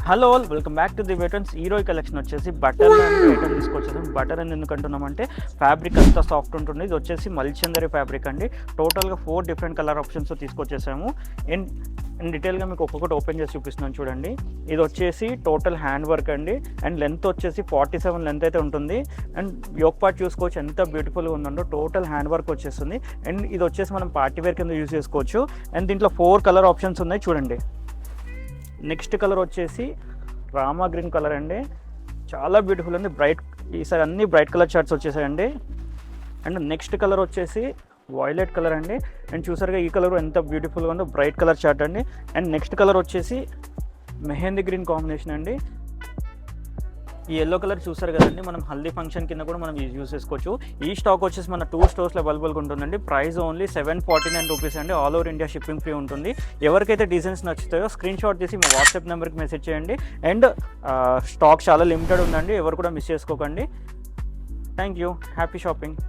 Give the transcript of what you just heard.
Hello all, welcome back to the వెటన్స్. ఈరోజు collection వచ్చేసి బటర్ ఐటమ్ తీసుకొచ్చేసాం. బటర్ అని ఎందుకంటున్నామంటే ఫ్యాబ్రిక్ అంతా సాఫ్ట్ ఉంటుంది. ఇది వచ్చేసి మల్చందరి ఫ్యాబ్రిక్ అండి. టోటల్గా 4 డిఫరెంట్ కలర్ ఆప్షన్స్ తీసుకొచ్చేసాము. అండ్ డీటెయిల్గా మీకు ఒక్కొక్కటి ఓపెన్ చేసి చూపిస్తున్నాను చూడండి. ఇది వచ్చేసి టోటల్ హ్యాండ్ వర్క్ అండి. అండ్ లెంత్ వచ్చేసి 47 లెంత్ అయితే ఉంటుంది. అండ్ యోక్ పార్ట్ చూసుకోవచ్చు ఎంత బ్యూటిఫుల్గా ఉందండో. టోటల్ హ్యాండ్ వర్క్ వచ్చేస్తుంది. అండ్ ఇది వచ్చేసి మనం పార్టీ వేర్ కింద యూజ్ చేసుకోవచ్చు. అండ్ దీంట్లో 4 కలర్ ఆప్షన్స్ ఉన్నాయి చూడండి. నెక్స్ట్ కలర్ వచ్చేసి రామా గ్రీన్ కలర్ అండి. చాలా బ్యూటిఫుల్ అండి. బ్రైట్, ఈసారి అన్ని బ్రైట్ కలర్ షర్ట్స్ వచ్చేసాయండి. అండ్ నెక్స్ట్ కలర్ వచ్చేసి వైలెట్ కలర్ అండి. అండ్ చూసారుగా ఈ కలర్ ఎంత బ్యూటిఫుల్గా ఉందో, బ్రైట్ కలర్ షర్ట్ అండి. అండ్ నెక్స్ట్ కలర్ వచ్చేసి మెహందీ గ్రీన్ కాంబినేషన్ అండి. ఈ ఎల్లో కలర్ చూసారు కదండి, మనం హల్దీ ఫంక్షన్ కింద కూడా మనం యూజ్ చేసుకోవచ్చు. ఈ స్టాక్ వచ్చేసి మన 2 స్టోర్స్లో అవైలబుల్గా ఉంటుందండి. ప్రైస్ ఓన్లీ 749 రూపీస్ అండి. All over India shipping free ఉంటుంది. ఎవరికైతే డిజైన్స్ నచ్చుతాయో స్క్రీన్ షాట్ తీసి మా వాట్సాప్ నెంబర్కి మెసేజ్ చేయండి. అండ్ స్టాక్ చాలా లిమిటెడ్ ఉందండి, ఎవరు కూడా మిస్ చేసుకోకండి. Thank you. Happy shopping.